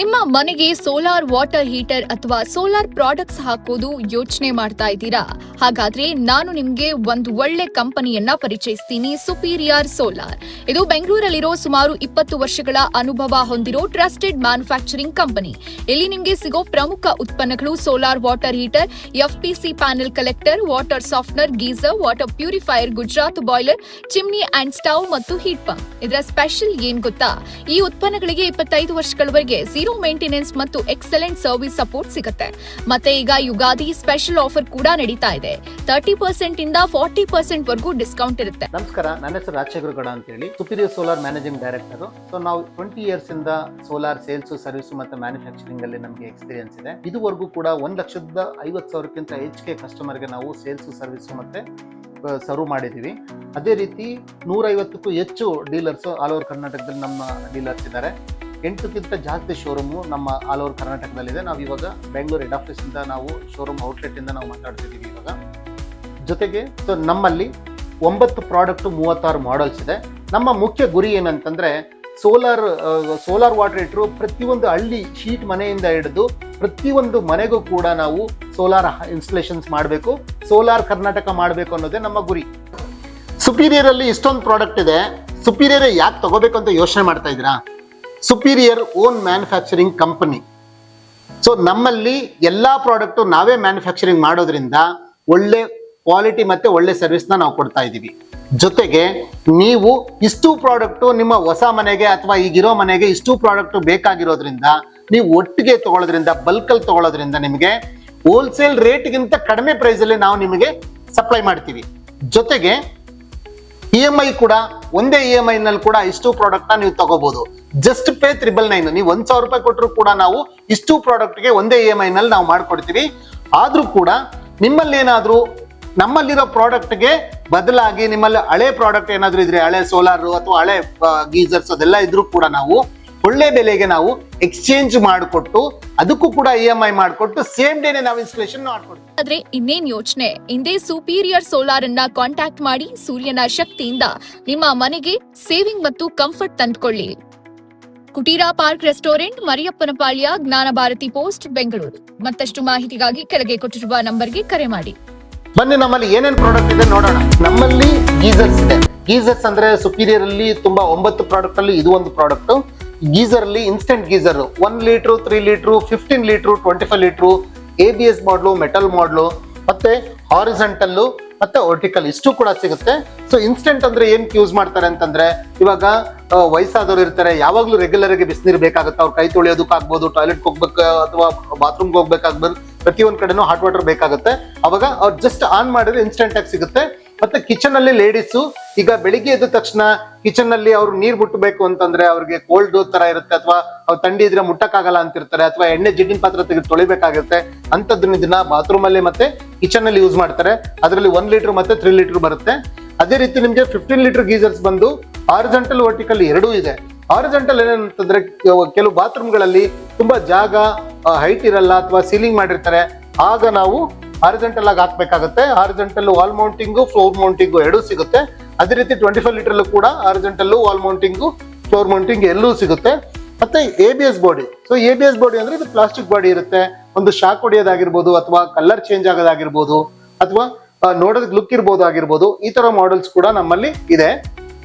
ನಿಮ್ಮ ಮನೆಗೆ solar water heater ಅಥವಾ ಸೋಲಾರ್ ಪ್ರಾಡಕ್ಟ್ಸ್ ಹಾಕೋದು ಯೋಚನೆ ಮಾಡ್ತಾ ಇದ್ದೀರಾ? ಹಾಗಾದ್ರೆ ನಾನು ನಿಮ್ಗೆ ಒಂದು ಒಳ್ಳೆ ಕಂಪನಿಯನ್ನ ಪರಿಚಯಿಸ್ತೀನಿ, ಸುಪೀರಿಯರ್ ಸೋಲಾರ್. ಇದು ಬೆಂಗಳೂರಲ್ಲಿರೋ ಸುಮಾರು 20 ವರ್ಷಗಳ ಅನುಭವ ಹೊಂದಿರೋ ಟ್ರಸ್ಟೆಡ್ ಮ್ಯಾನುಫ್ಯಾಕ್ಚರಿಂಗ್ ಕಂಪನಿ. ಇಲ್ಲಿ ನಿಮ್ಗೆ ಸಿಗೋ ಪ್ರಮುಖ ಉತ್ಪನ್ನಗಳು solar water heater, FPC panel collector, water softener, geyser, water purifier, Gujarat boiler, chimney and stove ಮತ್ತು ಹೀಟ್ ಪಂಪ್. ಇದರ ಸ್ಪೆಷಲ್ ಏನ್ ಗೊತ್ತಾ? ಈ ಉತ್ಪನ್ನಗಳಿಗೆ 25 ವರ್ಷಗಳವರೆಗೆ ಝೀರೋ ಮೇಂಟೆನೆನ್ಸ್ ಮತ್ತು ಎಕ್ಸಲೆಂಟ್ ಸರ್ವಿಸ್ ಸಪೋರ್ಟ್ ಸಿಗುತ್ತೆ. ಮತ್ತೆ ಈಗ ಯುಗಾದಿ ಸ್ಪೆಷಲ್ ಆಫರ್ ಕೂಡ ನಡೀತಾ ಇದೆ. 30% ಇಂದ 40% ವರೆಗೂ ಡಿಸ್ಕೌಂಟ್ ಇರುತ್ತೆ. ನಮಸ್ಕಾರ, ನನ್ನ ಹೆಸರು ರಾಜಶೇಖರ ಅಂತ ಹೇಳಿ, superior solar managing director. So ನಾವು 20 ಇಯರ್ಸ್ ಇಂದ ಸೋಲಾರ್ ಸೇಲ್ಸ್, ಸರ್ವಿಸ್ ಮತ್ತು ಮ್ಯಾನುಫ್ಯಾಕ್ಚರಿಂಗ್ ಅಲ್ಲಿ ನಮಗೆ ಎಕ್ಸ್ಪೀರಿಯನ್ಸ್ ಇದೆ. ಇದುವರೆಗೂ ಕೂಡ 1,50,000ಕ್ಕಿಂತ ಹೆಚ್ಚಿಗೆ ಕಸ್ಟಮರ್ಗೆ ನಾವು ಸೇಲ್ಸ್, ಸರ್ವಿಸ್ ಮತ್ತೆ ಸರ್ವ್ ಮಾಡಿದೀವಿ. ಅದೇ ರೀತಿ 150ಕ್ಕೂ ಹೆಚ್ಚು ಡೀಲರ್ಸ್ ಆಲ್ ಓವರ್ ಕರ್ನಾಟಕದಲ್ಲಿ ನಮ್ಮ ಡೀಲರ್ಸ್ ಇದ್ದಾರೆ. 8ಕ್ಕಿಂತ ಜಾಸ್ತಿ ಶೋರೂಮು ನಮ್ಮ ಆಲ್ ಓವರ್ ಕರ್ನಾಟಕದಲ್ಲಿದೆ. ನಾವು ಇವಾಗ ಬೆಂಗಳೂರು ಹೆಡ್ ಆಫೀಸ್ ಇಂದ ನಾವು ಶೋರೂಮ್ ಔಟ್ಲೆಟ್ ಇಂದ ನಾವು ಮಾತಾಡ್ತಿದ್ದೀವಿ ಇವಾಗ. ಜೊತೆಗೆ ನಮ್ಮಲ್ಲಿ 9 ಪ್ರಾಡಕ್ಟ್, 36 ಮಾಡೆಲ್ಸ್ ಇದೆ. ನಮ್ಮ ಮುಖ್ಯ ಗುರಿ ಏನಂತಂದ್ರೆ ಸೋಲಾರ್ ವಾಟರ್ ಹೀಟರ್ ಪ್ರತಿಯೊಂದು ಹಳ್ಳಿ ಶೀಟ್ ಮನೆಯಿಂದ ಹಿಡಿದು ಪ್ರತಿಯೊಂದು ಮನೆಗೂ ಕೂಡ ನಾವು ಸೋಲಾರ್ ಇನ್ಸ್ಟಾಲೇಷನ್ಸ್ ಮಾಡಬೇಕು, ಸೋಲಾರ್ ಕರ್ನಾಟಕ ಮಾಡಬೇಕು ಅನ್ನೋದೇ ನಮ್ಮ ಗುರಿ. ಸುಪೀರಿಯರ್ ಅಲ್ಲಿ ಇಷ್ಟೊಂದು ಪ್ರಾಡಕ್ಟ್ ಇದೆ. ಸುಪೀರಿಯರ್ ಯಾಕೆ ತಗೋಬೇಕು ಅಂತ ಯೋಚನೆ ಮಾಡ್ತಾ ಇದ್ದೀರಾ? Superior own manufacturing company. So ನಮ್ಮಲ್ಲಿ ಎಲ್ಲಾ ಪ್ರಾಡಕ್ಟ್ ನಾವೇ ಮ್ಯಾನುಫ್ಯಾಕ್ಚರಿಂಗ್ ಮಾಡೋದ್ರಿಂದ ಒಳ್ಳೆ ಕ್ವಾಲಿಟಿ ಮತ್ತೆ ಒಳ್ಳೆ ಸರ್ವಿಸ್ನ ನಾವು ಕೊಡ್ತಾ ಇದ್ದೀವಿ. ಜೊತೆಗೆ ನೀವು ಇಷ್ಟು ಪ್ರಾಡಕ್ಟ್ ನಿಮ್ಮ ಹೊಸ ಮನೆಗೆ ಅಥವಾ ಈಗಿರೋ ಮನೆಗೆ ಇಷ್ಟು ಪ್ರಾಡಕ್ಟ್ ಬೇಕಾಗಿರೋದ್ರಿಂದ ನೀವು ಒಟ್ಟಿಗೆ ತಗೊಳ್ಳೋದ್ರಿಂದ, ಬಲ್ಕಲ್ಲಿ ತಗೊಳ್ಳೋದ್ರಿಂದ ನಿಮಗೆ ಹೋಲ್ಸೇಲ್ ರೇಟ್ಗಿಂತ ಕಡಿಮೆ ಪ್ರೈಸ್ ಅಲ್ಲಿ ನಾವು ನಿಮಗೆ ಸಪ್ಲೈ ಮಾಡ್ತೀವಿ. ಜೊತೆಗೆ EMI ಕೂಡ ಒಂದೇ EMI ನಲ್ಲಿ ಕೂಡ ಇಷ್ಟು ಪ್ರಾಡಕ್ಟ್ ನ ನೀವು ತಗೋಬಹುದು. Just pay 999. ನೀವು 1,000 ರೂಪಾಯಿ ಕೊಟ್ಟರು ಕೂಡ ನಾವು ಇಷ್ಟು ಪ್ರಾಡಕ್ಟ್ಗೆ ಒಂದೇ EMI ನಲ್ಲಿ ನಾವು ಮಾಡ್ಕೊಡ್ತೀವಿ. ಆದ್ರೂ ಕೂಡ ನಿಮ್ಮಲ್ಲಿ ಏನಾದ್ರೂ ನಮ್ಮಲ್ಲಿರೋ ಪ್ರಾಡಕ್ಟ್ಗೆ ಬದಲಾಗಿ ನಿಮ್ಮಲ್ಲಿ ಹಳೆ ಪ್ರಾಡಕ್ಟ್ ಏನಾದ್ರೂ ಇದ್ರೆ, ಹಳೆ ಸೋಲಾರ್ ಅಥವಾ ಹಳೆ ಗೀಸರ್ಸ್ ಅದೆಲ್ಲ ಇದ್ರೂ ಕೂಡ ನಾವು ಒಳ್ಳೆ ಬೆಲೆಗೆ ನಾವು ಎಕ್ಸ್ಚೇಂಜ್ ಮಾಡಿಕೊಟ್ಟು ಅದಕ್ಕೂ ಕೂಡ EMI ಮಾಡಿಕೊಟ್ಟು ಸೇಮ್ ಡೇನೆ ನಾವು ಇನ್ಸ್ಟಾಲೇಷನ್ ಮಾಡ್ಕೊಡ್ತೀವಿ. ಆದ್ರೆ ಇನ್ನೇನ್ ಯೋಚನೆ, ಹಿಂದೆ ಸುಪೀರಿಯರ್ ಸೋಲಾರ್ ಅನ್ನ ಕಾಂಟ್ಯಾಕ್ಟ್ ಮಾಡಿ ಸೂರ್ಯನ ಶಕ್ತಿಯಿಂದ ನಿಮ್ಮ ಮನೆಗೆ ಸೇವಿಂಗ್ ಮತ್ತು ಕಂಫರ್ಟ್ ತಂದ್ಕೊಳ್ಳಿ. ಕುಟೀರ ಪಾರ್ಕ್ ರೆಸ್ಟೋರೆಂಟ್, ಮರಿಯಪ್ಪನಪಾಳ್ಯ, ಜ್ಞಾನ ಭಾರತಿ ಪೋಸ್ಟ್, ಬೆಂಗಳೂರು. ಮತ್ತಷ್ಟು ಮಾಹಿತಿಗಾಗಿ ಕೆಳಗೆ ಕೊಟ್ಟಿರುವ ನಂಬರ್ಗೆ ಕರೆ ಮಾಡಿ. ಬನ್ನಿ, ನಮ್ಮಲ್ಲಿ ಏನೇನ್ ಪ್ರಾಡಕ್ಟ್ ಇದೆ ನೋಡೋಣ. ನಮ್ಮಲ್ಲಿ ಗೀಸರ್ಸ್ ಇದೆ. ಗೀಸರ್ಸ್ ಅಂದ್ರೆ ಸುಪೀರಿಯರ್ ಅಲ್ಲಿ ತುಂಬಾ 9 ಪ್ರಾಡಕ್ಟ್ ಅಲ್ಲಿ ಇದು ಒಂದು ಪ್ರಾಡಕ್ಟ್. ಗೀಸರ್ ಅಲ್ಲಿ instant geyser 1 litre, 3 litre, 15 litre, 25 litre, ABS ಮಾಡಲು, ಮೆಟಲ್ ಮಾಡಲು, ಮತ್ತೆ ಹಾರಿಜಾಂಟಲ್ ಮತ್ತೆ ವರ್ಟಿಕಲ್ ಇಷ್ಟು ಕೂಡ ಸಿಗುತ್ತೆ. ಸೊ ಇನ್ಸ್ಟೆಂಟ್ ಅಂದ್ರೆ ಏನ್ ಯೂಸ್ ಮಾಡ್ತಾರೆ ಅಂತಂದ್ರೆ, ಇವಾಗ ವಯಸ್ಸಾದವ್ರು ಇರ್ತಾರೆ, ಯಾವಾಗ್ಲೂ ರೆಗ್ಯುಲರ್ ಆಗಿ ಬಿಸಿನೀರು ಬೇಕಾಗುತ್ತೆ. ಅವ್ರು ಕೈ ತೊಳೆಯೋದಕ್ಕಾಗ್ಬೋದು, ಟಾಯ್ಲೆಟ್ ಹೋಗ್ಬೇಕು ಅಥವಾ ಬಾತ್ರೂಮ್ಗೆ ಹೋಗ್ಬೇಕಾಗ್ಬೋದು, ಪ್ರತಿಯೊಂದ್ ಕಡೆನೂ ಹಾಟ್ ವಾಟರ್ ಬೇಕಾಗುತ್ತೆ. ಅವಾಗ ಅವ್ರು ಜಸ್ಟ್ ಆನ್ ಮಾಡಿದ್ರೆ ಇನ್ಸ್ಟೆಂಟ್ ಆಗಿ ಸಿಗುತ್ತೆ. ಮತ್ತೆ ಕಿಚನ್ ಅಲ್ಲಿ ಲೇಡೀಸು ಈಗ ಬೆಳಿಗ್ಗೆ ಎದ್ದ ತಕ್ಷಣ ಕಿಚನ್ ಅಲ್ಲಿ ಅವ್ರು ನೀರ್ ಮುಟ್ಟಬೇಕು ಅಂತಂದ್ರೆ ಅವ್ರಿಗೆ ಕೋಲ್ಡ್ ತರ ಇರುತ್ತೆ, ಅಥವಾ ಅವ್ರು ಥಂಡಿ ಇದ್ರೆ ಮುಟ್ಟಕ್ಕಾಗಲ್ಲ ಅಂತಿರ್ತಾರೆ, ಅಥವಾ ಎಣ್ಣೆ ಜಿಡ್ಡಿನ ಪಾತ್ರ ತೆಗೆದು ತೊಳಿಬೇಕಾಗುತ್ತೆ. ಅಂತದ್ರಿಂದ ಬಾತ್ರೂಮ್ ಅಲ್ಲಿ ಮತ್ತೆ ಕಿಚನ್ ಅಲ್ಲಿ ಯೂಸ್ ಮಾಡ್ತಾರೆ. ಅದರಲ್ಲಿ 1 ಲೀಟರ್ ಮತ್ತೆ 3 ಲೀಟರ್ ಬರುತ್ತೆ. ಅದೇ ರೀತಿ ನಿಮ್ಗೆ 15 ಲೀಟರ್ ಗೀಸರ್ಸ್ ಬಂದು ಹಾರಿಜಾಂಟಲ್, ವರ್ಟಿಕಲ್ ಎರಡೂ ಇದೆ. ಹಾರಿಜಾಂಟಲ್ ಏನಂತಂದ್ರೆ ಕೆಲವು ಬಾತ್ರೂಮ್ಗಳಲ್ಲಿ ತುಂಬಾ ಜಾಗ ಹೈಟ್ ಇರಲ್ಲ ಅಥವಾ ಸೀಲಿಂಗ್ ಮಾಡಿರ್ತಾರೆ, ಆಗ ನಾವು ಹಾರಿಜಾಂಟಲ್ ಆಗಿ ಹಾಕ್ಬೇಕಾಗುತ್ತೆ. Horizontal wall mounting, floor mounting ಎರಡೂ ಸಿಗುತ್ತೆ. ಅದೇ ರೀತಿ 25 ಲೀಟರ್ ಕೂಡ horizontal, wall mounting, floor mounting ಎಲ್ಲೂ ಸಿಗುತ್ತೆ. ಮತ್ತೆ ABS body. So ABS body ಅಂದ್ರೆ ಇದು ಪ್ಲಾಸ್ಟಿಕ್ ಬಾಡಿ ಇರುತ್ತೆ. ಒಂದು ಶಾಕ್ ಹೊಡೆಯೋದಾಗಿರ್ಬೋದು, ಅಥವಾ ಕಲರ್ ಚೇಂಜ್ ಆಗೋದಾಗಿರ್ಬೋದು, ಅಥವಾ ನೋಡೋದಕ್ಕೆ ಲುಕ್ ಇರ್ಬೋದು ಆಗಿರ್ಬೋದು. ಈ ತರ ಮಾಡೆಲ್ಸ್ ಕೂಡ ನಮ್ಮಲ್ಲಿ ಇದೆ.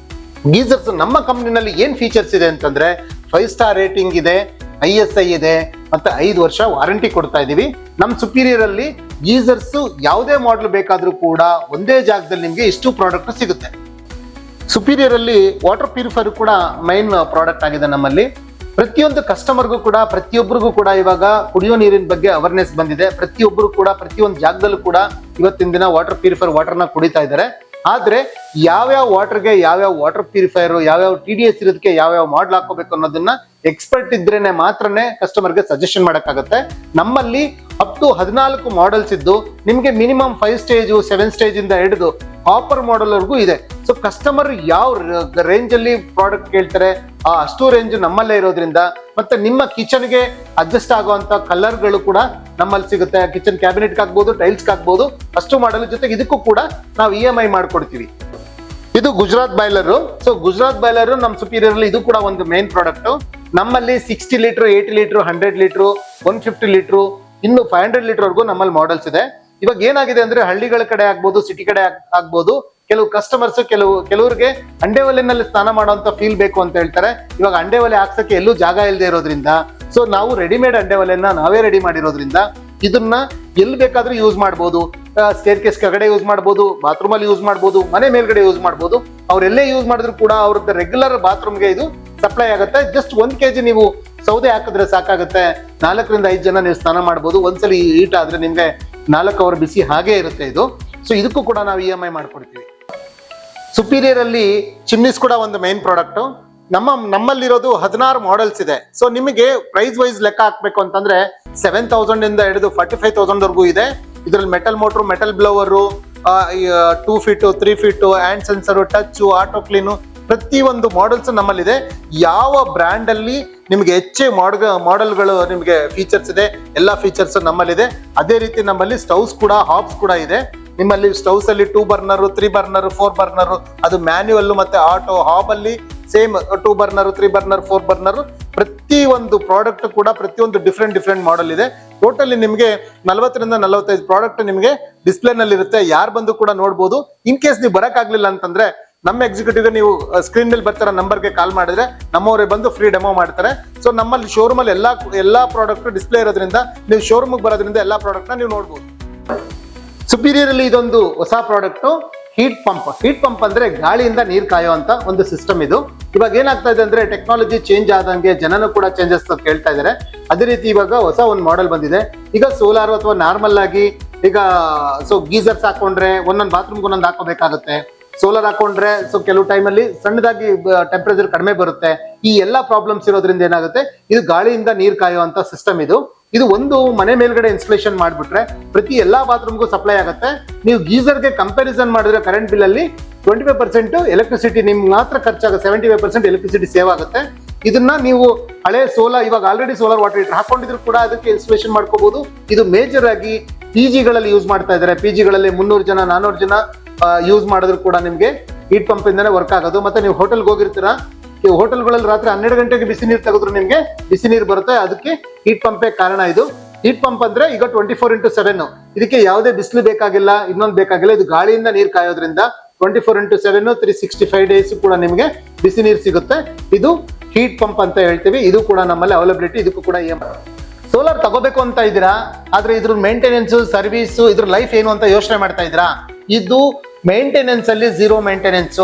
ಗೀಸರ್ಸ್ ನಮ್ಮ ಕಂಪ್ನಿನಲ್ಲಿ ಏನ್ ಫೀಚರ್ಸ್ ಇದೆ ಅಂತಂದ್ರೆ, 5 ಸ್ಟಾರ್ ರೇಟಿಂಗ್ ಇದೆ, ISI ಇದೆ, ಮತ್ತೆ 5 ವರ್ಷ ವಾರಂಟಿ ಕೊಡ್ತಾ ಇದೀವಿ. ನಮ್ಮ ಸುಪೀರಿಯರ್ ಅಲ್ಲಿ ಗೀಸರ್ಸ್ ಯಾವುದೇ ಮಾಡೆಲ್ ಬೇಕಾದ್ರೂ ಕೂಡ ಒಂದೇ ಜಾಗದಲ್ಲಿ ನಿಮ್ಗೆ ಇಷ್ಟು ಪ್ರಾಡಕ್ಟ್ ಸಿಗುತ್ತೆ. ಸುಪೀರಿಯರ್ ಅಲ್ಲಿ ವಾಟರ್ ಪ್ಯೂರಿಫೈಯರ್ ಕೂಡ ಮೈನ್ ಪ್ರಾಡಕ್ಟ್ ಆಗಿದೆ ನಮ್ಮಲ್ಲಿ. ಪ್ರತಿಯೊಂದು ಕಸ್ಟಮರ್ಗೂ ಕೂಡ, ಪ್ರತಿಯೊಬ್ಬರಿಗೂ ಕೂಡ ಇವಾಗ ಕುಡಿಯೋ ನೀರಿನ ಬಗ್ಗೆ ಅವೇರ್ನೆಸ್ ಬಂದಿದೆ. ಪ್ರತಿಯೊಬ್ಬರು ಕೂಡ ಪ್ರತಿಯೊಂದು ಜಾಗದಲ್ಲೂ ಕೂಡ ಇವತ್ತಿನ ದಿನ ವಾಟರ್ ಪ್ಯೂರಿಫೈಯರ್ ವಾಟರ್ನ ಕುಡಿತಾ ಇದ್ದಾರೆ. ಆದ್ರೆ ಯಾವ್ಯಾವ ವಾಟರ್ಗೆ ಯಾವ್ಯಾವ ವಾಟರ್ ಪ್ಯೂರಿಫೈಯರ್, ಯಾವ್ಯಾವ TDS ಇರೋದಕ್ಕೆ ಯಾವ್ಯಾವ ಮಾಡಲ್ ಹಾಕೋಬೇಕು ಅನ್ನೋದನ್ನ ಎಕ್ಸ್ಪರ್ಟ್ ಇದ್ರೇನೆ ಮಾತ್ರನೇ ಕಸ್ಟಮರ್ಗೆ ಸಜೆಷನ್ ಮಾಡಕ್ಕಾಗತ್ತೆ. ನಮ್ಮಲ್ಲಿ ಅಪ್ ಟು 14 ಮಾಡೆಲ್ಸ್ ಇದ್ದು ನಿಮ್ಗೆ ಮಿನಿಮಮ್ 5 ಸ್ಟೇಜ್, 7 ಸ್ಟೇಜ್ ಇಂದ ಹಿಡಿದು ಕಾಪರ್ ಮಾಡೆಲ್ ವರೆಗೂ ಇದೆ. ಸೊ ಕಸ್ಟಮರ್ ಯಾವ ರೇಂಜ್ ಅಲ್ಲಿ ಪ್ರಾಡಕ್ಟ್ ಕೇಳ್ತಾರೆ ಅಷ್ಟು ರೇಂಜ್ ನಮ್ಮಲ್ಲೇ ಇರೋದ್ರಿಂದ, ಮತ್ತೆ ನಿಮ್ಮ ಕಿಚನ್ಗೆ ಅಡ್ಜಸ್ಟ್ ಆಗುವಂತ ಕಲರ್ಗಳು ಕೂಡ ನಮ್ಮಲ್ಲಿ ಸಿಗುತ್ತೆ. ಕಿಚನ್ ಕ್ಯಾಬಿನೆಟ್ ಆಗ್ಬೋದು, ಟೈಲ್ಸ್ ಆಗ್ಬೋದು, ಅಷ್ಟು ಮಾಡಲ್. ಜೊತೆಗೆ ಇದಕ್ಕೂ ಕೂಡ ನಾವು EMI ಮಾಡ್ಕೊಡ್ತೀವಿ. ಇದು Gujarat boiler. So Gujarat boiler ನಮ್ಮ ಸುಪೀರಿಯರ್ ಅಲ್ಲಿ ಇದು ಕೂಡ ಒಂದು ಮೇನ್ ಪ್ರಾಡಕ್ಟ್. ನಮ್ಮಲ್ಲಿ 60 ಲೀಟರ್, 80 ಲೀಟರ್, 100 ಲೀಟರ್, 150 ಲೀಟರ್, ಇನ್ನು 500 ಲೀಟರ್ ವರೆಗೂ ನಮ್ಮಲ್ಲಿ ಮಾಡೆಲ್ಸ್ ಇದೆ. ಇವಾಗ ಏನಾಗಿದೆ ಅಂದ್ರೆ ಹಳ್ಳಿಗಳ ಕಡೆ ಆಗ್ಬೋದು, ಸಿಟಿ ಕಡೆ ಆಗ್ಬೋದು, ಕೆಲವು ಕಸ್ಟಮರ್ಸ್ ಕೆಲವರಿಗೆ ಅಂಡೆ ಒಲೆನಲ್ಲಿ ಸ್ನಾನ ಮಾಡುವಂತ ಫೀಲ್ ಬೇಕು ಅಂತ ಹೇಳ್ತಾರೆ. ಇವಾಗ ಅಂಡೆ ಒಲೆ ಹಾಕ್ಸಕ್ಕೆ ಎಲ್ಲೂ ಜಾಗ ಇಲ್ಲದೆ ಇರೋದ್ರಿಂದ ಸೊ ನಾವು ರೆಡಿಮೇಡ್ ಅಂಡೆ ಒಲೆನ ನಾವೇ ರೆಡಿ ಮಾಡಿರೋದ್ರಿಂದ ಇದನ್ನ ಎಲ್ಲಿ ಬೇಕಾದ್ರೂ ಯೂಸ್ ಮಾಡ್ಬೋದು. ಸ್ಟೇರ್ ಕೇಸ್ ಕೆಳಗಡೆ ಯೂಸ್ ಮಾಡ್ಬೋದು, ಬಾತ್ರೂಮ್ ಅಲ್ಲಿ ಯೂಸ್ ಮಾಡ್ಬೋದು, ಮನೆ ಮೇಲ್ಗಡೆ ಯೂಸ್ ಮಾಡ್ಬೋದು. ಅವ್ರೆಲ್ಲೇ ಯೂಸ್ ಮಾಡಿದ್ರು ಕೂಡ ಅವ್ರದ್ದು ರೆಗ್ಯುಲರ್ ಬಾತ್ರೂಮ್ಗೆ ಇದು ಸಪ್ಲೈ ಆಗುತ್ತೆ. ಜಸ್ಟ್ 1 kg ನೀವು ಸೌದೆ ಹಾಕಿದ್ರೆ ಸಾಕಾಗುತ್ತೆ. 4 ರಿಂದ 5 ಜನ ನೀವು ಸ್ನಾನ ಮಾಡ್ಬೋದು. ಒಂದ್ಸಲಿ ಹೀಟ್ ಆದ್ರೆ ನಿಮ್ಗೆ 4 ಅವರ್ ಬಿಸಿ ಹಾಗೆ ಇರುತ್ತೆ ಇದು. ಸೊ ಇದಕ್ಕೂ ಕೂಡ ನಾವು EMI ಮಾಡ್ಕೊಡ್ತೀವಿ. ಸುಪೀರಿಯರ್ ಅಲ್ಲಿ ಚಿಮ್ನೀಸ್ ಕೂಡ ಒಂದು ಮೈನ್ ಪ್ರಾಡಕ್ಟ್. ನಮ್ಮಲ್ಲಿರೋದು 16 ಮಾಡೆಲ್ಸ್ ಇದೆ. ಸೊ ನಿಮಗೆ ಪ್ರೈಸ್ ವೈಸ್ ಲೆಕ್ಕ ಹಾಕ್ಬೇಕು ಅಂತಂದ್ರೆ 7,000 ಇಂದ ಹಿಡಿದು 45,000 ವರೆಗೂ ಇದೆ. ಇದ್ರಲ್ಲಿ metal motor, metal blower, 2 feet, 3 feet, hand sensor, touch, auto clean, ಪ್ರತಿಯೊಂದು ಮಾಡೆಲ್ಸ್ ನಮ್ಮಲ್ಲಿದೆ. ಯಾವ ಬ್ರ್ಯಾಂಡ್ ಅಲ್ಲಿ ನಿಮ್ಗೆ ಹೆಚ್ಚೆ ಮಾಡೆಲ್ಗಳು ನಿಮ್ಗೆ ಫೀಚರ್ಸ್ ಇದೆ, ಎಲ್ಲಾ ಫೀಚರ್ಸ್ ನಮ್ಮಲ್ಲಿದೆ. ಅದೇ ರೀತಿ ನಮ್ಮಲ್ಲಿ ಸ್ಟವ್ಸ್ ಕೂಡ, ಹಾಬ್ಸ್ ಕೂಡ ಇದೆ. ನಿಮ್ಮಲ್ಲಿ ಸ್ಟವ್ಸ್ ಅಲ್ಲಿ 2 ಬರ್ನರ್, 3 ಬರ್ನರ್, 4 ಬರ್ನರ್, ಅದು ಮ್ಯಾನ್ಯುವಲ್ ಮತ್ತೆ ಆಟೋ. ಹಾಬ್ ಅಲ್ಲಿ ಸೇಮ್ 2 ಬರ್ನರ್, 3 ಬರ್ನರ್, 4 ಬರ್ನರ್. ಪ್ರತಿಯೊಂದು ಪ್ರಾಡಕ್ಟ್ ಕೂಡ ಪ್ರತಿಯೊಂದು ಡಿಫ್ರೆಂಟ್ ಮಾಡೆಲ್ ಇದೆ. ಟೋಟಲಿ ನಿಮಗೆ 40 ರಿಂದ 45 ಪ್ರಾಡಕ್ಟ್ ನಿಮಗೆ ಡಿಸ್ಪ್ಲೇ ನಲ್ಲಿ ಇರುತ್ತೆ. ಯಾರು ಬಂದು ಕೂಡ ನೋಡ್ಬೋದು. ಇನ್ ಕೇಸ್ ನೀವು ಬರಕ್ ಆಗ್ಲಿಲ್ಲ ಅಂತಂದ್ರೆ ನಮ್ಮ ಎಕ್ಸಿಕ್ಯೂಟಿವ್ ನೀವು ಸ್ಕ್ರೀನ್ ಮೇಲೆ ಬರ್ತಾರ ನಂಬರ್ಗೆ ಕಾಲ್ ಮಾಡಿದ್ರೆ ನಮ್ಮವರೇ ಬಂದು ಫ್ರೀ ಡೆಮೋ ಮಾಡ್ತಾರೆ. ಸೊ ನಮ್ಮಲ್ಲಿ ಶೋರೂಮ್ ಅಲ್ಲಿ ಎಲ್ಲಾ ಪ್ರಾಡಕ್ಟ್ ಡಿಸ್ಪ್ಲೇ ಇರೋದ್ರಿಂದ ನೀವು ಶೋರೂಮ್ ಬರೋದ್ರಿಂದ ಎಲ್ಲಾ ಪ್ರಾಡಕ್ಟ್ ನ ನೀವು ನೋಡ್ಬೋದು. ಸುಪೀರಿಯರ್ ಅಲ್ಲಿ ಇದೊಂದು ಹೊಸ ಪ್ರಾಡಕ್ಟ್, ಹೀಟ್ ಪಂಪ್ ಅಂದ್ರೆ ಗಾಳಿಯಿಂದ ನೀರು ಕಾಯುವಂತ ಒಂದು ಸಿಸ್ಟಮ್ ಇದು. ಇವಾಗ ಏನಾಗ್ತಾ ಇದೆ ಅಂದ್ರೆ ಟೆಕ್ನಾಲಜಿ ಚೇಂಜ್ ಆದಂಗೆ ಜನನು ಕೂಡ ಚೇಂಜಸ್ ಕೇಳ್ತಾ ಇದಾರೆ. ಅದೇ ರೀತಿ ಇವಾಗ ಹೊಸ ಒಂದು ಮಾಡೆಲ್ ಬಂದಿದೆ. ಈಗ ಸೋಲಾರ್ ಅಥವಾ ನಾರ್ಮಲ್ ಆಗಿ ಈಗ ಗೀಸರ್ಸ್ ಹಾಕೊಂಡ್ರೆ ಒಂದೊಂದು ಬಾತ್ರೂಮ್ಗೆ ಒಂದೊಂದು ಹಾಕೋಬೇಕಾಗುತ್ತೆ. ಸೋಲಾರ್ ಹಾಕೊಂಡ್ರೆ ಕೆಲವು ಟೈಮಲ್ಲಿ ಸಣ್ಣದಾಗಿ ಟೆಂಪರೇಚರ್ ಕಡಿಮೆ ಬರುತ್ತೆ. ಈ ಎಲ್ಲಾ ಪ್ರಾಬ್ಲಮ್ಸ್ ಇರೋದ್ರಿಂದ ಏನಾಗುತ್ತೆ, ಇದು ಗಾಳಿಯಿಂದ ನೀರು ಕಾಯುವಂತ ಸಿಸ್ಟಮ್ ಇದು. ಇದು ಒಂದು ಮನೆ ಮೇಲ್ಗಡೆ ಇನ್ಸ್ಟಾಲೇಷನ್ ಮಾಡ್ಬಿಟ್ರೆ ಪ್ರತಿ ಎಲ್ಲಾ ಬಾತ್ರೂಮ್ಗೂ ಸಪ್ಲೈ ಆಗುತ್ತೆ. ನೀವು ಗೀಸರ್ಗೆ ಕಂಪ್ಯಾರಿಸನ್ ಮಾಡಿದ್ರೆ ಕರೆಂಟ್ ಬಿಲ್ ಅಲ್ಲಿ 25% ಎಲೆಕ್ಟ್ರಿಸಿಟಿ ನಿಮ್ಗೆ ಮಾತ್ರ ಖರ್ಚಾಗುತ್ತೆ, 75% ಎಲೆಕ್ಟ್ರಿಸಿಟಿ ಸೇವ್ ಆಗುತ್ತೆ. ಇದನ್ನ ನೀವು ಹಳೆ ಇವಾಗ ಆಲ್ರೆಡಿ ಸೋಲಾರ್ ವಾಟರ್ ಹೀಟರ್ ಹಾಕೊಂಡಿದ್ರು ಕೂಡ ಅದಕ್ಕೆ ಇನ್ಸ್ಟಾಲೇಷನ್ ಮಾಡ್ಕೋಬಹುದು. ಇದು ಮೇಜರ್ ಆಗಿ PGಗಳಲ್ಲಿ ಯೂಸ್ ಮಾಡ್ತಾ ಇದ್ದಾರೆ. PGಗಳಲ್ಲಿ 300 ಜನ 400 ಜನ ಯೂಸ್ ಮಾಡಿದ್ರು ಕೂಡ ನಿಮ್ಗೆ ಹೀಟ್ ಪಂಪ್ ಇಂದಾನೆ ವರ್ಕ್ ಆಗೋದು. ಮತ್ತೆ ನೀವು ಹೋಟೆಲ್ಗೆ ಹೋಗಿರ್ತೀರಾ, ಈ ಹೋಟೆಲ್ಗಳಲ್ಲಿ ರಾತ್ರಿ 12 ಗಂಟೆಗೆ ಬಿಸಿ ನೀರು ತೆಗೆದ್ರು ನಿಮ್ಗೆ ಬಿಸಿ ನೀರು ಬರುತ್ತೆ. ಅದಕ್ಕೆ ಹೀಟ್ ಪಂಪೇ ಕಾರಣ ಇದು. ಹೀಟ್ ಪಂಪ್ ಅಂದ್ರೆ ಈಗ 24x7, ಇದಕ್ಕೆ ಯಾವುದೇ ಬಿಸಿಲು ಬೇಕಾಗಿಲ್ಲ, ಇನ್ನೊಂದು ಬೇಕಾಗಿಲ್ಲ. ಇದು ಗಾಳಿಯಿಂದ ನೀರು ಕಾಯೋದ್ರಿಂದ 24x7 365 ಡೇಸ್ ಕೂಡ ನಿಮ್ಗೆ ಬಿಸಿ ನೀರು ಸಿಗುತ್ತೆ. ಇದು ಹೀಟ್ ಪಂಪ್ ಅಂತ ಹೇಳ್ತೀವಿ. ಇದು ಕೂಡ ನಮ್ಮಲ್ಲಿ ಅವೈಲಬಿಲಿಟಿ. ಇದಕ್ಕೂ ಕೂಡ ಸೋಲಾರ್ ತಗೋಬೇಕು ಅಂತ ಇದ್ದೀರಾ, ಆದ್ರೆ ಇದ್ರ ಮೇಂಟೆನೆನ್ಸ್, ಸರ್ವಿಸ್, ಇದ್ರ ಲೈಫ್ ಏನು ಅಂತ ಯೋಚನೆ ಮಾಡ್ತಾ ಇದ್ದೀರಾ. ಇದು ಮೇಂಟೆನೆನ್ಸ್ ಅಲ್ಲಿ 0 ಮೇಂಟೆನೆನ್ಸ್.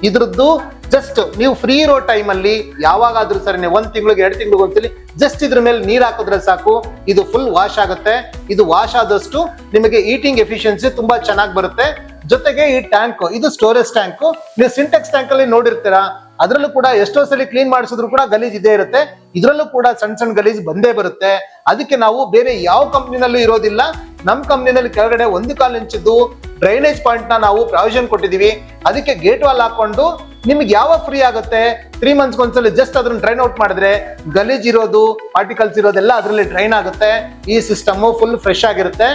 ಇದ್ರದ್ದು ಜಸ್ಟ್ ನೀವು ಫ್ರೀ ಇರೋ ಟೈಮ್ ಅಲ್ಲಿ ಯಾವಾಗಾದ್ರೂ ಸರಿ 1 ತಿಂಗಳಿಗೆ 2 ತಿಂಗಳಿಗೆ ಒಂದ್ಸಲಿ ಜಸ್ಟ್ ಇದ್ರ ಮೇಲೆ ನೀರ್ ಹಾಕಿದ್ರೆ ಸಾಕು, ಇದು ಫುಲ್ ವಾಶ್ ಆಗುತ್ತೆ. ಇದು ವಾಶ್ ಆದಷ್ಟು ನಿಮಗೆ ಈಟಿಂಗ್ ಎಫಿಷಿಯನ್ಸಿ ತುಂಬಾ ಚೆನ್ನಾಗಿ ಬರುತ್ತೆ. ಜೊತೆಗೆ ಈ ಟ್ಯಾಂಕ್, ಇದು ಸ್ಟೋರೇಜ್ ಟ್ಯಾಂಕ್. ನೀವು ಸಿಂಟೆಕ್ಸ್ ಟ್ಯಾಂಕ್ ಅಲ್ಲಿ ನೋಡಿರ್ತೀರಾ, ಅದರಲ್ಲೂ ಕೂಡ ಎಷ್ಟೋ ಸಲ ಕ್ಲೀನ್ ಮಾಡಿಸಿದ್ರು ಕೂಡ ಗಲೀಜ್ ಇದೇ ಇರುತ್ತೆ. ಇದರಲ್ಲೂ ಕೂಡ ಸಣ್ಣ ಗಲೀಜ್ ಬಂದೇ ಬರುತ್ತೆ. ಅದಕ್ಕೆ ನಾವು ಬೇರೆ ಯಾವ ಕಂಪ್ನಿನಲ್ಲೂ ಇರೋದಿಲ್ಲ. ನಮ್ಮ ಕಂಪ್ನಿನಲ್ಲಿ ಕೆಳಗಡೆ 1 ಕಾಲು ಇಂಚದ್ದು ಡ್ರೈನೇಜ್ ಪಾಯಿಂಟ್ ನ ನಾವು ಪ್ರಾವಿಷನ್ ಕೊಟ್ಟಿದೀವಿ. ಅದಕ್ಕೆ ಗೇಟ್ ವಾಲ್ ಹಾಕೊಂಡು ನಿಮ್ಗೆ ಯಾವಾಗ ಫ್ರೀ ಆಗುತ್ತೆ 3 ಮಂತ್ಸ್ ಒಂದ್ಸಲ ಜಸ್ಟ್ ಅದನ್ನ ಡ್ರೈನ್ ಔಟ್ ಮಾಡಿದ್ರೆ ಗಲೀಜ್ ಇರೋದು, ಪಾರ್ಟಿಕಲ್ಸ್ ಇರೋದೆಲ್ಲ ಅದರಲ್ಲಿ ಡ್ರೈನ್ ಆಗುತ್ತೆ. ಈ ಸಿಸ್ಟಮ್ ಫುಲ್ ಫ್ರೆಶ್ ಆಗಿರುತ್ತೆ.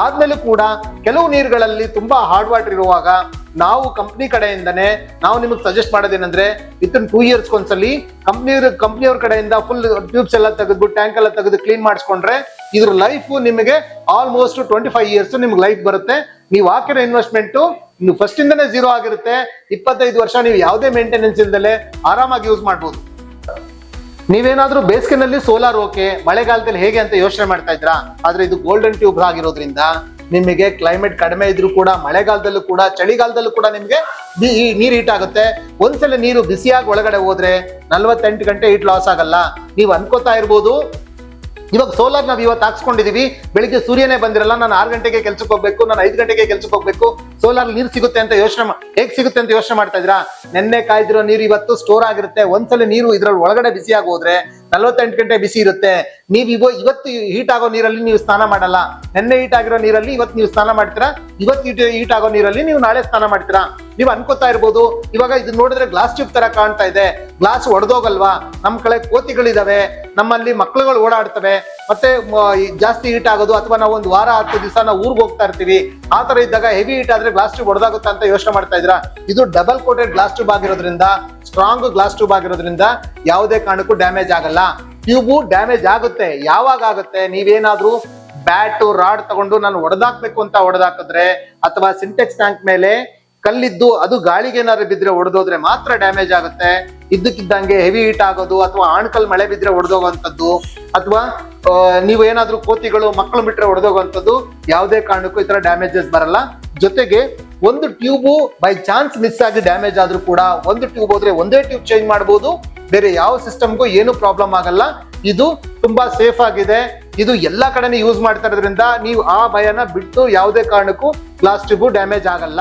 ಆದ್ಮೇಲೆ ಕೂಡ ಕೆಲವು ನೀರುಗಳಲ್ಲಿ ತುಂಬಾ ಹಾರ್ಡ್ ವಾಟರ್ ಇರುವಾಗ ನಾವು ಕಂಪ್ನಿ ಕಡೆಯಿಂದನೇ ನಾವು ನಿಮಗೆ ಸಜೆಸ್ಟ್ ಮಾಡೋದೇನಂದ್ರೆ ವಿತಿನ್ 2 ಇಯರ್ಸ್ ಒಂದ್ಸಲಿ ಕಂಪ್ನಿಯವ್ರ ಕಡೆಯಿಂದ ಫುಲ್ ಟ್ಯೂಬ್ಸ್ ಎಲ್ಲ ತೆಗೆದು ಟ್ಯಾಂಕ್ ಎಲ್ಲ ತೆಗೆದು ಕ್ಲೀನ್ ಮಾಡಿಸ್ಕೊಂಡ್ರೆ ಇದ್ರ ಲೈಫ್ ನಿಮಗೆ ಆಲ್ಮೋಸ್ಟ್ 25 ಇಯರ್ಸ್ ನಿಮ್ಗೆ ಲೈಫ್ ಬರುತ್ತೆ. ನೀವು ಹಾಕಿರೋ ಇನ್ವೆಸ್ಟ್ಮೆಂಟ್ ನೀವು ಫಸ್ಟ್ ಇಂದನೇ 0 ಆಗಿರುತ್ತೆ. 25 ವರ್ಷ ನೀವು ಯಾವುದೇ ಮೇಂಟೆನೆನ್ಸ್ ಇಲ್ದಲೆ ಆರಾಮಾಗಿ ಯೂಸ್ ಮಾಡ್ಬೋದು. ನೀವೇನಾದ್ರೂ ಬೇಸಿಗೆನಲ್ಲಿ ಸೋಲಾರ್ ಓಕೆ, ಮಳೆಗಾಲದಲ್ಲಿ ಹೇಗೆ ಅಂತ ಯೋಚನೆ ಮಾಡ್ತಾ ಇದ್ರಾ, ಆದ್ರೆ ಇದು ಗೋಲ್ಡನ್ ಟ್ಯೂಬ್ ಆಗಿರೋದ್ರಿಂದ ನಿಮಗೆ ಕ್ಲೈಮೇಟ್ ಕಡಿಮೆ ಇದ್ರೂ ಕೂಡ ಮಳೆಗಾಲದಲ್ಲೂ ಕೂಡ ಚಳಿಗಾಲದಲ್ಲೂ ಕೂಡ ನಿಮ್ಗೆ ನೀರು ಹೀಟ್ ಆಗುತ್ತೆ. ಒಂದ್ಸಲ ನೀರು ಬಿಸಿಯಾಗಿ ಒಳಗಡೆ ಹೋದ್ರೆ 48 ಗಂಟೆ ಹೀಟ್ ಲಾಸ್ ಆಗಲ್ಲ. ನೀವು ಅನ್ಕೋತಾ ಇರ್ಬೋದು ಇವಾಗ ಸೋಲಾರ್ ನಾವ್ ಇವತ್ತು ಹಾಕ್ಸ್ಕೊಂಡಿದೀವಿ, ಬೆಳಿಗ್ಗೆ ಸೂರ್ಯನೇ ಬಂದಿರಲ್ಲ, ನಾನು 6 ಗಂಟೆಗೆ ಕೆಲ್ಸಕ್ಕೆ ಹೋಗ್ಬೇಕು, ನಾನು 5 ಗಂಟೆಗೆ ಕೆಲ್ಸಕ್ಕೆ ಹೋಗ್ಬೇಕು, ಸೋಲಾರ್ ನೀರು ಸಿಗುತ್ತೆ ಅಂತ ಹೇಗ್ ಸಿಗುತ್ತೆ ಅಂತ ಯೋಚನೆ ಮಾಡ್ತಾ ಇದ್ರಾ. ನೆನ್ನೆ ಕಾಯ್ದಿರೋ ನೀರು ಇವತ್ತು ಸ್ಟೋರ್ ಆಗಿರುತ್ತೆ. ಒಂದ್ಸಲ ನೀರು ಇದ್ರಲ್ಲಿ ಒಳಗಡೆ ಬಿಸಿಯಾಗಿ ಹೋದ್ರೆ 48 ಗಂಟೆ ಬಿಸಿ ಇರುತ್ತೆ. ನೀವು ಇವತ್ತು ಹೀಟ್ ಆಗೋ ನೀರಲ್ಲಿ ನೀವು ಸ್ನಾನ ಮಾಡಲ್ಲ. ನೆನ್ನೆ ಹೀಟ್ ಆಗಿರೋ ನೀರಲ್ಲಿ ಇವತ್ತು ನೀವು ಸ್ನಾನ ಮಾಡ್ತೀರಾ, ಇವತ್ತು ಹೀಟ್ ಆಗೋ ನೀರಲ್ಲಿ ನೀವು ನಾಳೆ ಸ್ನಾನ ಮಾಡ್ತೀರಾ. ನೀವು ಅನ್ಕೋತಾ ಇರ್ಬೋದು ಇವಾಗ ಇದನ್ನ ನೋಡಿದ್ರೆ ಗ್ಲಾಸ್ ಟ್ಯೂಬ್ ತರ ಕಾಣ್ತಾ ಇದೆ, ಗ್ಲಾಸ್ ಒಡೆದೋಗಲ್ವಾ, ನಮ್ ಕಡೆ ಕೋತಿಗಳಿದಾವೆ, ನಮ್ಮಲ್ಲಿ ಮಕ್ಳುಗಳು ಓಡಾಡ್ತವೆ ಮತ್ತೆ ಜಾಸ್ತಿ ಹೀಟ್ ಆಗೋದು, ಅಥವಾ ನಾವು ಒಂದು ವಾರ 10 ದಿವಸ ನಾವು ಊರಿಗೆ ಹೋಗ್ತಾ ಇರ್ತೀವಿ, ಆ ತರ ಇದ್ದಾಗ ಹೆವಿ ಹೀಟ್ ಆದ್ರೆ ಗ್ಲಾಸ್ ಟ್ಯೂಬ್ ಹೊಡೆದಾಗುತ್ತೆ ಅಂತ ಯೋಚನೆ ಮಾಡ್ತಾ ಇದ್ದೀರಾ? ಇದು ಡಬಲ್ ಕೋಟೆಡ್ ಗ್ಲಾಸ್ ಟ್ಯೂಬ್ ಆಗಿರೋದ್ರಿಂದ, ಸ್ಟ್ರಾಂಗ್ ಗ್ಲಾಸ್ ಟ್ಯೂಬ್ ಆಗಿರೋದ್ರಿಂದ ಯಾವುದೇ ಕಾರಣಕ್ಕೂ ಡ್ಯಾಮೇಜ್ ಆಗಲ್ಲ. ಟ್ಯೂಬು ಡ್ಯಾಮೇಜ್ ಆಗುತ್ತೆ. ಯಾವಾಗ ಆಗುತ್ತೆ? ನೀವೇನಾದ್ರೂ ಬ್ಯಾಟ್ ರಾಡ್ ತಗೊಂಡು ನಾನು ಹೊಡೆದಾಕ್ಬೇಕು ಅಂತ ಹೊಡೆದಾಕಿದ್ರೆ, ಅಥವಾ ಸಿಂಟೆಕ್ಸ್ ಟ್ಯಾಂಕ್ ಮೇಲೆ ಕಲ್ಲಿದ್ದು ಅದು ಗಾಳಿಗೆ ಏನಾದ್ರು ಬಿದ್ರೆ ಹೊಡೆದೋದ್ರೆ ಮಾತ್ರ ಡ್ಯಾಮೇಜ್ ಆಗುತ್ತೆ. ಇದ್ದಕ್ಕಿದ್ದಂಗೆ ಹೆವಿ ಹೀಟ್ ಆಗೋದು, ಅಥವಾ ಆಣ್ಕಲ್ ಮಳೆ ಬಿದ್ರೆ ಹೊಡೆದೋಗುವಂಥದ್ದು, ಅಥವಾ ನೀವು ಏನಾದ್ರೂ ಕೋತಿಗಳು ಮಕ್ಕಳು ಬಿಟ್ರೆ ಹೊಡೆದೋಗುವಂಥದ್ದು, ಯಾವುದೇ ಕಾರಣಕ್ಕೂ ಈ ತರ ಡ್ಯಾಮೇಜಸ್ ಬರಲ್ಲ. ಜೊತೆಗೆ ಒಂದು ಟ್ಯೂಬು ಬೈ ಚಾನ್ಸ್ ಮಿಸ್ ಆಗಿ ಡ್ಯಾಮೇಜ್ ಆದ್ರೂ ಕೂಡ, ಒಂದು ಟ್ಯೂಬ್ ಹೋದ್ರೆ ಒಂದೇ ಟ್ಯೂಬ್ ಚೇಂಜ್ ಮಾಡಬಹುದು, ಬೇರೆ ಯಾವ ಸಿಸ್ಟಮ್ಗೂ ಏನು ಪ್ರಾಬ್ಲಮ್ ಆಗಲ್ಲ. ಇದು ತುಂಬಾ ಸೇಫ್ ಆಗಿದೆ. ಇದು ಎಲ್ಲಾ ಕಡೆನೂ ಯೂಸ್ ಮಾಡ್ತಾ ಇರೋದ್ರಿಂದ ನೀವು ಆ ಭಯನ ಬಿಟ್ಟು ಯಾವುದೇ ಕಾರಣಕ್ಕೂ ಗ್ಲಾಸ್ ಟ್ಯೂಬ್ ಡ್ಯಾಮೇಜ್ ಆಗಲ್ಲ.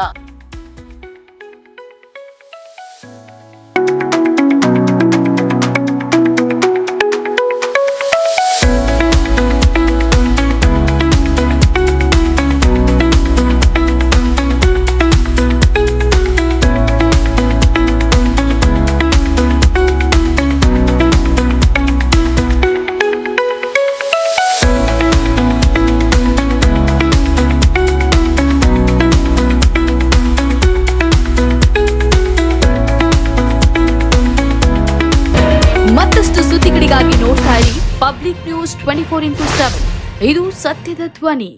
ಮತ್ತಷ್ಟು ಸುದ್ದಿಗಳಿಗಾಗಿ ನೋಡ್ತಾ ಇರಿ ಪಬ್ಲಿಕ್ ನ್ಯೂಸ್ 24x7. ಇದು ಸತ್ಯದ ಧ್ವನಿ.